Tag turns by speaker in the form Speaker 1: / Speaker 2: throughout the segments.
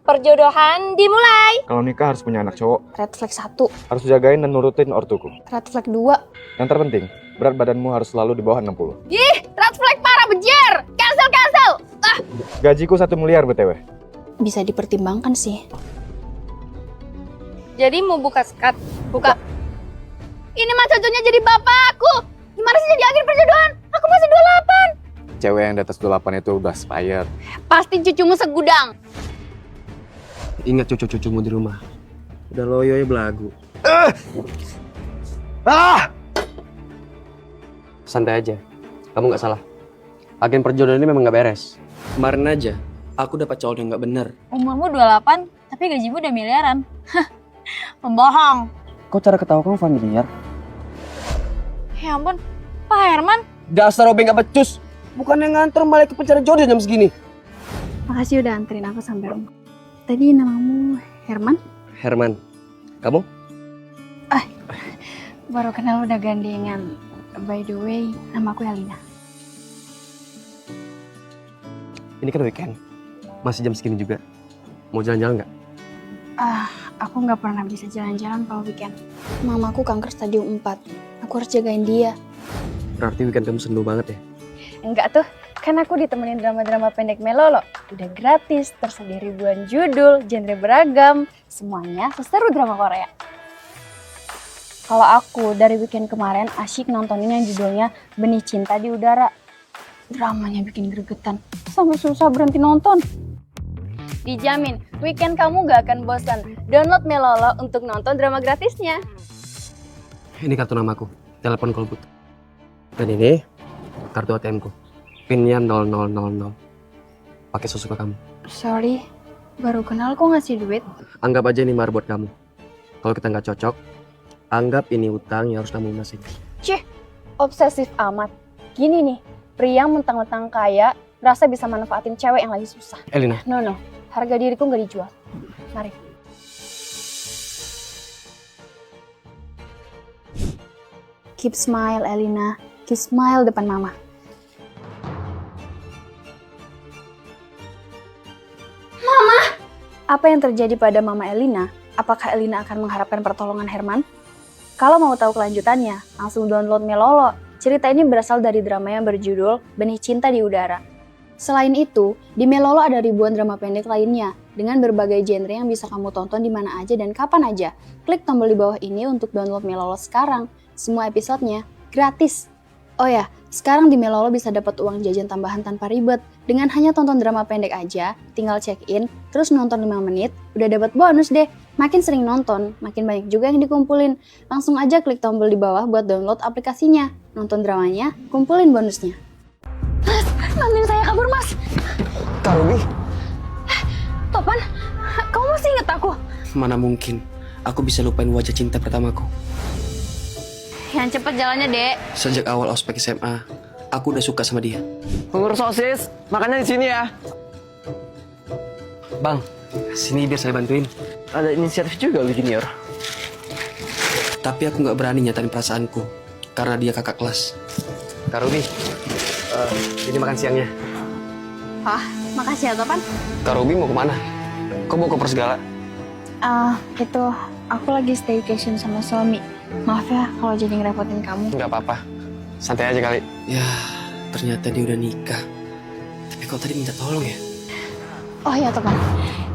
Speaker 1: Perjodohan dimulai.
Speaker 2: Kalau nikah harus punya anak cowok.
Speaker 1: Red flag 1.
Speaker 2: Harus jagain dan nurutin ortuku.
Speaker 1: Red flag 2.
Speaker 2: Yang terpenting, berat badanmu harus selalu di bawah 60.
Speaker 1: Ih, red flag parah bejir. Cancel.
Speaker 2: Gajiku 1 miliar BTW.
Speaker 1: Bisa dipertimbangkan sih. Jadi mau buka sekat? Buka. Ini mah cocoknya jadi bapakku. Gimana sih jadi agen perjodohan? Aku masih 28.
Speaker 2: Cewek yang di atas 28 itu udah expired.
Speaker 1: Pasti cucumu segudang.
Speaker 3: Ingat cucu-cucumu di rumah. Udah loyo ya belagu. Santai aja. Kamu nggak salah. Agen perjodohan ini memang nggak beres. Kemarin aja, aku dapat cowok yang nggak bener.
Speaker 1: Umurmu 28, tapi gajimu udah miliaran. Pembohong.
Speaker 3: Kok cara ketawa kamu familiar?
Speaker 1: Ya ampun, Pak Herman.
Speaker 3: Dasar obeng nggak becus. Bukannya nganter malah ke pencarian jodoh jam segini.
Speaker 1: Makasih udah anterin aku sampai rumah. Tadi namamu Herman?
Speaker 3: Herman, kamu?
Speaker 1: Baru kenal udah gandengan. By the way, nama aku Elina.
Speaker 3: Ini kan weekend. Masih jam segini juga. Mau jalan-jalan nggak?
Speaker 1: Aku nggak pernah bisa jalan-jalan kalau weekend. Mamaku kanker stadium 4. Aku harus jagain dia.
Speaker 3: Berarti weekend kamu sendu banget ya?
Speaker 1: Enggak tuh, kan aku ditemenin drama-drama pendek Melolo. Udah gratis, tersedia ribuan judul, genre beragam, semuanya seseru drama Korea. Kalau aku dari weekend kemarin asyik nontonin yang judulnya Benih Cinta di Udara. Dramanya bikin gregetan, sampai susah berhenti nonton. Dijamin, weekend kamu gak akan bosan. Download Melolo untuk nonton drama gratisnya.
Speaker 3: Ini kartu namaku. Telepon kalau butuh. Dan ini kartu ATM-ku. PIN-nya 0000. Pakai sesuka kamu.
Speaker 1: Sorry, baru kenal kok ngasih duit.
Speaker 3: Anggap aja ini mahar buat kamu. Kalau kita nggak cocok, anggap ini utang yang harus kamu lunasin.
Speaker 1: Cih, obsesif amat. Gini nih, pria mentang-mentang kaya, rasa bisa manfaatin cewek yang lagi susah.
Speaker 3: Elina,
Speaker 1: No, harga diriku nggak dijual. Mari. Keep smile, Elina. Keep smile depan mama. Mama! Apa yang terjadi pada Mama Elina? Apakah Elina akan mengharapkan pertolongan Herman? Kalau mau tahu kelanjutannya, langsung download Melolo. Cerita ini berasal dari drama yang berjudul Benih Cinta di Udara. Selain itu, di Melolo ada ribuan drama pendek lainnya dengan berbagai genre yang bisa kamu tonton di mana aja dan kapan aja. Klik tombol di bawah ini untuk download Melolo sekarang. Semua episodenya gratis. Oh ya, sekarang di Melolo bisa dapat uang jajan tambahan tanpa ribet. Dengan hanya tonton drama pendek aja, tinggal check-in, terus nonton 5 menit, udah dapat bonus deh. Makin sering nonton, makin banyak juga yang dikumpulin. Langsung aja klik tombol di bawah buat download aplikasinya. Nonton dramanya, kumpulin bonusnya. Mas, bantuin saya kabur, Mas.
Speaker 3: Kak Ruby,
Speaker 1: Topan, kamu masih inget aku?
Speaker 3: mana mungkin aku bisa lupain wajah cinta pertamaku.
Speaker 1: Yang cepet jalannya, Dek.
Speaker 3: Sejak awal ospek SMA, aku udah suka sama dia.
Speaker 4: Pengurus OSIS, makannya di sini ya.
Speaker 3: Bang, sini biar saya bantuin.
Speaker 4: Ada inisiatif juga lu junior.
Speaker 3: Tapi aku nggak berani nyatain perasaanku karena dia kakak kelas. Kak Ruby, ini makan siangnya.
Speaker 1: Wah, makasih ya, Topan.
Speaker 3: Kak Ruby mau kemana? Kok mau koper segala?
Speaker 1: Itu aku lagi staycation sama suami. Maaf ya kalau jadi ngerepotin kamu.
Speaker 3: Nggak apa-apa, santai aja kali. Ya, ternyata dia udah nikah. Tapi kok tadi minta tolong ya?
Speaker 1: Oh iya, Topan.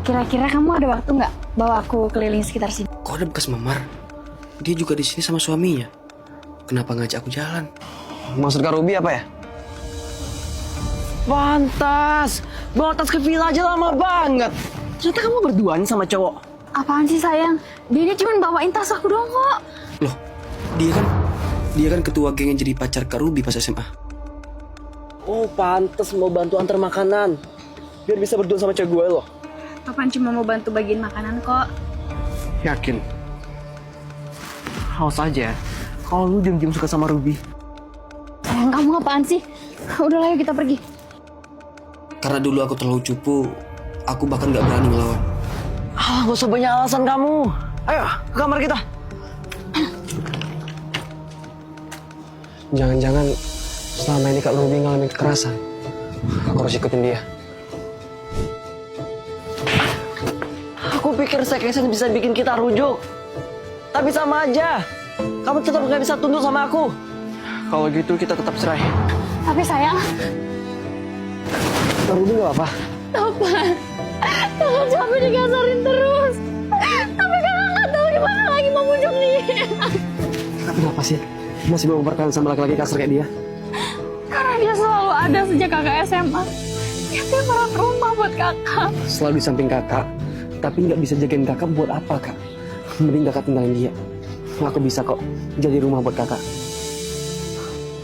Speaker 1: Kira-kira kamu ada waktu nggak bawa aku keliling sekitar sini?
Speaker 3: Kok ada bekas memar? Dia juga di sini sama suaminya. Kenapa ngajak aku jalan?
Speaker 4: Maksud Kak Ruby apa ya? Pantas, bawa tas ke villa aja lama banget. Ternyata kamu berduaan sama cowok.
Speaker 1: Apaan sih, sayang? Dia cuma bawain tas aku doang kok.
Speaker 3: Loh, dia kan ketua geng yang jadi pacar Kak Ruby pas SMA.
Speaker 4: Oh, pantas mau bantu antar makanan. Biar bisa berduaan sama cewek gue loh.
Speaker 1: Topan cuma mau bantu bagiin makanan kok.
Speaker 4: Yakin? Awas aja, kalau lu diam-diam suka sama Ruby.
Speaker 1: Sayang, kamu apaan sih? Udah lah, yuk kita pergi.
Speaker 3: Karena dulu aku terlalu cupu, aku bahkan gak berani ngelawan.
Speaker 4: Gak usah banyak alasan kamu. Ayo, ke kamar kita.
Speaker 3: Jangan-jangan selama ini Kak Ruby ngalamin kekerasan. Aku harus ikutin dia.
Speaker 4: Aku pikir staycation bisa bikin kita rujuk. Tapi sama aja. Kamu tetap nggak bisa tunduk sama aku. Kalau gitu kita tetap cerai.
Speaker 1: Tapi sayang,
Speaker 4: Rudy nggak apa-apa.
Speaker 1: Topan. Tangan sampai dikasarin terus. Tapi kakak nggak tahu gimana lagi mau bujuk dia.
Speaker 3: Tapi kenapa sih masih mau bertahan sama laki-laki kasar kayak dia?
Speaker 1: Karena dia selalu ada sejak kakak SMA. Dia tiap orang rumah buat kakak.
Speaker 3: Selalu di samping kakak, tapi nggak bisa jagain kakak buat apa kak? Mending kakak tinggalin dia. Aku bisa kok jadi rumah buat kakak.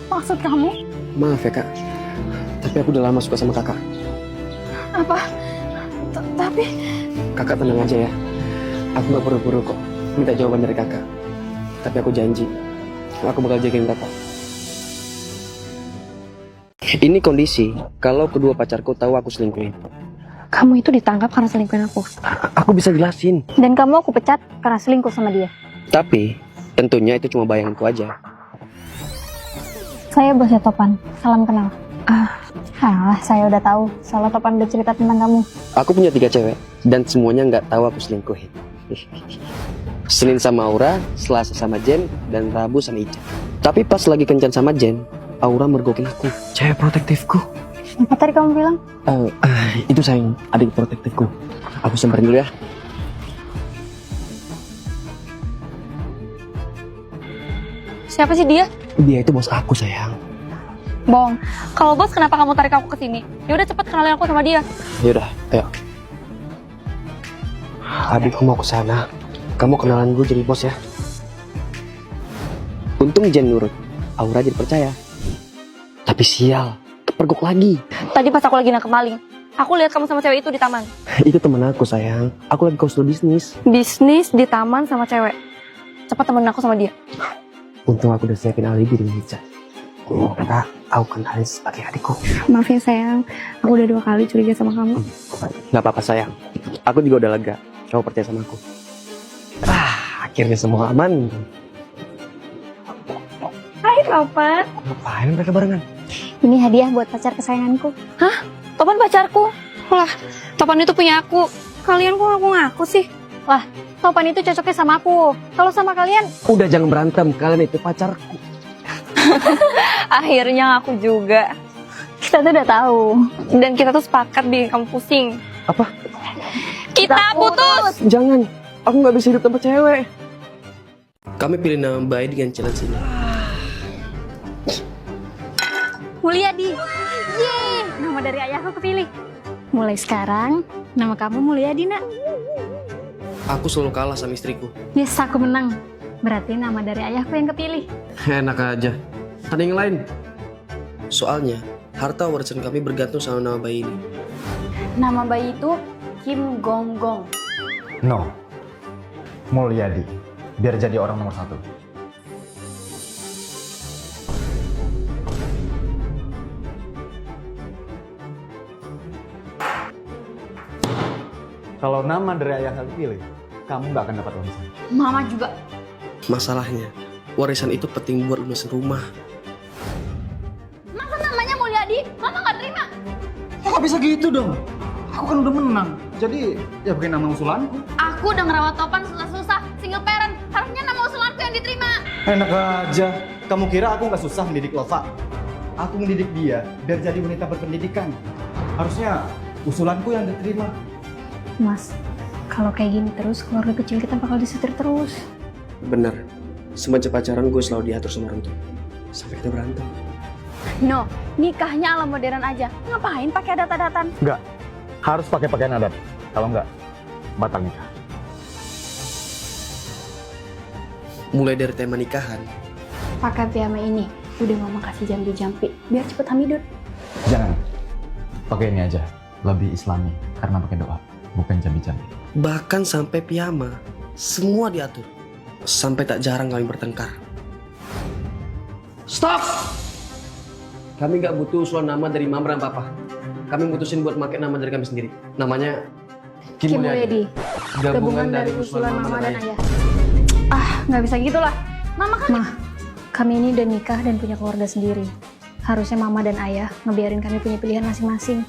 Speaker 1: Maksud kamu?
Speaker 3: Maaf ya kak, tapi aku udah lama suka sama kakak.
Speaker 1: Apa? Tapi
Speaker 3: Kakak tenang aja ya. Aku nggak buru-buru kok minta jawaban dari kakak. Tapi aku janji, aku bakal jagain kakak. Ini kondisi kalau kedua pacarku tahu aku selingkuhin.
Speaker 1: kamu itu ditangkap karena selingkuhin aku.
Speaker 3: Aku bisa jelasin.
Speaker 1: Dan kamu aku pecat karena selingkuh sama dia.
Speaker 3: Tapi tentunya itu cuma bayanganku aja.
Speaker 1: Saya bosnya Topan. Salam kenal. Saya udah tahu. Soalnya Topan udah cerita tentang kamu.
Speaker 3: Aku punya 3 cewek dan semuanya nggak tahu aku selingkuhin. Senin sama Aura, Selasa sama Jen, dan Rabu sama Ica. Tapi pas lagi kencan sama Jen, Aura mergokin aku. Cewek protektifku.
Speaker 1: Apa tadi kamu bilang?
Speaker 3: Itu sayang, adik protektifku. Aku samperin dulu ya.
Speaker 1: Siapa sih dia?
Speaker 3: Dia itu bos aku sayang.
Speaker 1: Bohong. Kalau bos, kenapa kamu tarik aku ke sini? Ya udah cepet kenalin aku sama dia.
Speaker 3: Yaudah, ayo. Adikku mau ke sana. Kamu kenalan gue jadi bos ya. Untung Jen nurut. Aura jadi percaya. Tapi sial, kepergok lagi.
Speaker 1: Tadi pas aku lagi nangkep maling, aku lihat kamu sama cewek itu di taman.
Speaker 3: Itu temen aku sayang. Aku lagi konsul bisnis.
Speaker 1: Bisnis di taman sama cewek. Cepat temenin aku sama dia.
Speaker 3: Untung aku udah siapin alibi dengan Ica. Kak, aku kenalin sebagai adikku.
Speaker 1: Maaf ya sayang, aku udah 2 kali curiga sama kamu.
Speaker 3: Gak apa-apa sayang. Aku juga udah lega. Kamu percaya sama aku. Akhirnya semua aman.
Speaker 1: Hai Topan.
Speaker 3: Ngapain mereka barengan?
Speaker 1: Ini hadiah buat pacar kesayanganku. Hah? Topan pacarku? Lah, Topan itu punya aku. Kalian kok ngaku-ngaku sih? Lah, Topan itu cocoknya sama aku. Kalau sama kalian,
Speaker 3: Udah jangan berantem. Kalian itu pacarku.
Speaker 1: akhirnya aku juga. Kita tuh udah tahu. Dan kita tuh sepakat bikin kamu pusing.
Speaker 3: Apa?
Speaker 1: Kita putus!
Speaker 3: Jangan. Aku gak bisa hidup tanpa cewek. Kami pilih nama bayi dengan challenge ini.
Speaker 1: Mulyadi. Yeay, nama dari ayahku kepilih. Mulai sekarang, nama kamu Mulyadi, nak.
Speaker 3: Aku selalu kalah sama istriku.
Speaker 1: Yes, aku menang. Berarti nama dari ayahku yang kepilih.
Speaker 3: Enak aja. Ada yang lain. Soalnya, harta warisan kami bergantung sama nama bayi ini.
Speaker 1: Nama bayi itu Kim Gonggong.
Speaker 2: No. Mulyadi. Biar jadi orang nomor 1. Kalau nama dari ayah kamu pilih, kamu nggak akan dapat warisan.
Speaker 1: Mama juga.
Speaker 3: Masalahnya, warisan itu penting buat lunasin rumah.
Speaker 1: Masa namanya Mulyadi? Mama nggak terima.
Speaker 2: Kok bisa gitu dong? Aku kan udah menang. Jadi, ya pakai nama usulanku.
Speaker 1: Aku udah ngerawat Topan susah-susah, single parent. Harusnya nama usulanku yang diterima.
Speaker 2: Enak aja. Kamu kira aku nggak susah mendidik Lova? Aku mendidik dia biar jadi wanita berpendidikan. Harusnya usulanku yang diterima.
Speaker 1: Mas, kalau kayak gini terus, keluarga kecil kita bakal disetir terus.
Speaker 3: Bener. Semenjak pacaran gue selalu diatur sama orang tua. Sampai kita berantem.
Speaker 1: No, nikahnya ala modern aja. Ngapain pakai adat-adatan?
Speaker 2: Enggak. Harus pakai pakaian adat. Kalau enggak, batal nikah.
Speaker 3: Mulai dari tema nikahan.
Speaker 1: Pakai piyama ini. Udah mama kasih jampi-jampi, biar cepet hamidun.
Speaker 2: Jangan. Pakai ini aja. Lebih islami. Karena pakai doa. Bukan jambi-jambi.
Speaker 3: Bahkan sampai piyama. Semua diatur. Sampai tak jarang kami bertengkar. Stop! Kami gak butuh usulan nama dari mama dan papa. Kami mutusin buat pakai nama dari kami sendiri. Namanya
Speaker 1: Kim Mulyadi. Gabungan dari usulan mama dan ayah. Nggak bisa gitu lah. Mama kan... Ma, kami ini udah nikah dan punya keluarga sendiri. Harusnya mama dan ayah ngebiarin kami punya pilihan masing-masing.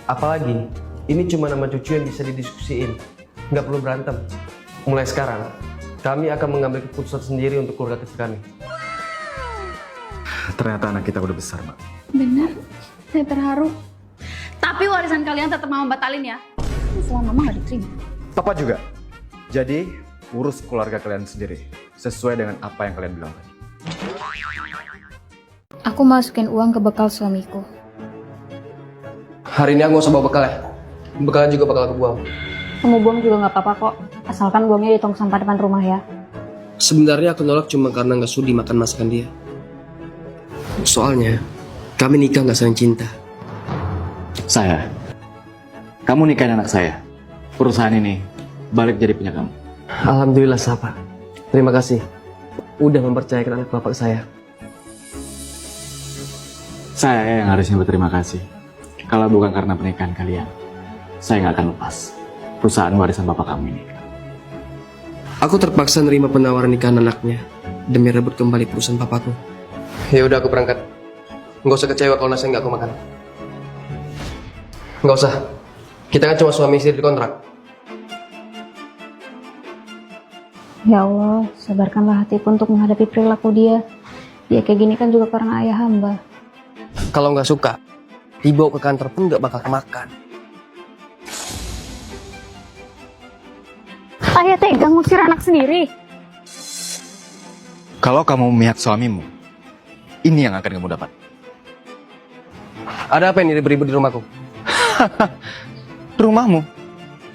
Speaker 3: apalagi ini cuma nama cucu yang bisa didiskusiin. Nggak perlu berantem. Mulai sekarang, kami akan mengambil keputusan sendiri untuk keluarga kecil kami.
Speaker 2: Ternyata anak kita udah besar, Mak.
Speaker 1: Bener, saya terharu. Tapi warisan kalian tetap mama batalin ya. Selama mama gak diterima.
Speaker 2: Papa juga. Jadi, urus keluarga kalian sendiri. Sesuai dengan apa yang kalian bilang tadi.
Speaker 1: Aku masukin uang ke bekal suamiku.
Speaker 3: Hari ini aku nggak usah bawa bekal ya. Bekalnya juga bakal aku buang.
Speaker 5: Kamu buang juga nggak apa-apa kok, asalkan buangnya di tong sampah depan rumah ya.
Speaker 3: Sebenarnya aku nolak cuma karena nggak sudi makan masakan dia. Soalnya, kami nikah nggak saling cinta.
Speaker 2: Saya. Kamu nikahin anak saya. Perusahaan ini balik jadi punya kamu.
Speaker 3: Alhamdulillah, Sapa. Terima kasih. Udah mempercayakan anak bapak saya.
Speaker 2: Saya yang harusnya berterima kasih. Kalau bukan karena pernikahan kalian, saya nggak akan lepas perusahaan warisan bapak kamu ini.
Speaker 3: Aku terpaksa nerima penawaran nikahan anaknya demi rebut kembali perusahaan papaku. Ya udah, aku berangkat. Nggak usah kecewa kalau nasi nggak aku makan. Nggak usah. Kita kan cuma suami istri di kontrak.
Speaker 5: Ya Allah, sabarkanlah hatiku untuk menghadapi perilaku dia. Dia kayak gini kan juga karena ayah hamba.
Speaker 3: Kalau nggak suka, dibawa ke kantor pun nggak bakal makan.
Speaker 5: Ayah tega ngusir anak sendiri.
Speaker 2: Kalau kamu memihak suamimu, ini yang akan kamu dapat.
Speaker 3: Ada apa ini ribut-ribut di rumahku?
Speaker 2: Rumahmu.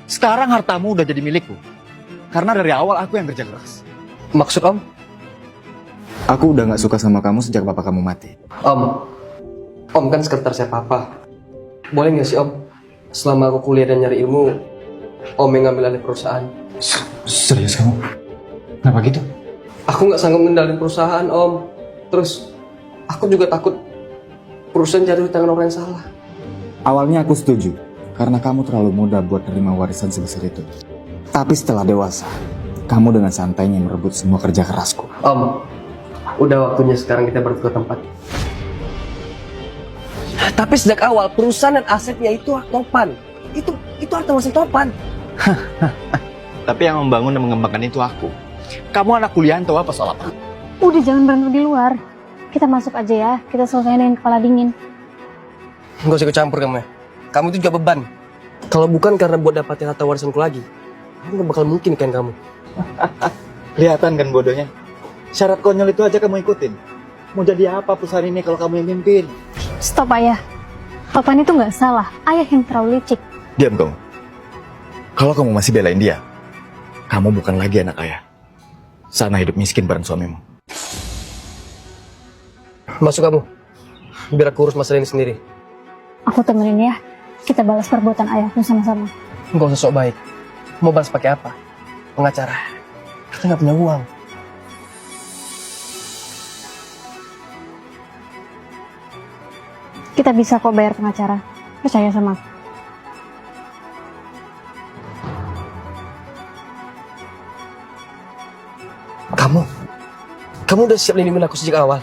Speaker 2: Sekarang hartamu udah jadi milikku. Karena dari awal aku yang kerja keras.
Speaker 3: Maksud Om?
Speaker 2: Aku udah gak suka sama kamu sejak bapak kamu mati.
Speaker 3: Om kan sekretaris saya papa. Boleh nggak sih Om, selama aku kuliah dan nyari ilmu, Om yang ngambil alih perusahaan?
Speaker 2: Serius kamu? Kenapa gitu?
Speaker 3: Aku nggak sanggup ngendalin perusahaan Om. Terus aku juga takut perusahaan jatuh di tangan orang yang salah.
Speaker 2: Awalnya aku setuju. Karena kamu terlalu muda buat terima warisan sebesar itu. Tapi setelah dewasa, kamu dengan santainya merebut semua kerja kerasku.
Speaker 3: Om, udah waktunya sekarang kita bertukar tempat. Tapi sejak awal perusahaan dan asetnya itu hak Topan. Itu harta warisan Topan.
Speaker 2: Tapi yang membangun dan mengembangkan itu aku. Kamu anak kuliahan tahu apa soal apa?
Speaker 5: Udah jangan berantem di luar. Kita masuk aja ya, kita selesaiin dengan kepala dingin.
Speaker 3: Nggak usah ikut campur kamu ya. Kamu itu juga beban. Kalau bukan karena buat dapatin harta warisanku lagi, aku nggak bakal mungkin kan kamu.
Speaker 2: Kelihatan kan bodohnya? Syarat konyol itu aja kamu ikutin. Mau jadi apa perusahaan ini kalau kamu yang mimpin?
Speaker 5: Stop ayah. Topan itu nggak salah, ayah yang terlalu licik.
Speaker 2: Diam kamu. Kalau kamu masih belain dia, kamu bukan lagi anak ayah. Sana hidup miskin bareng suamimu.
Speaker 3: Masuk kamu. Biar aku urus masalah ini sendiri.
Speaker 5: Aku temenin ya, kita balas perbuatan ayahku sama-sama.
Speaker 3: Nggak usah sok baik. Mau balas pakai apa? Pengacara. Kita nggak punya uang.
Speaker 5: Kita bisa kok bayar pengacara. Percaya sama aku.
Speaker 3: Kamu udah siap lindungin aku sejak awal.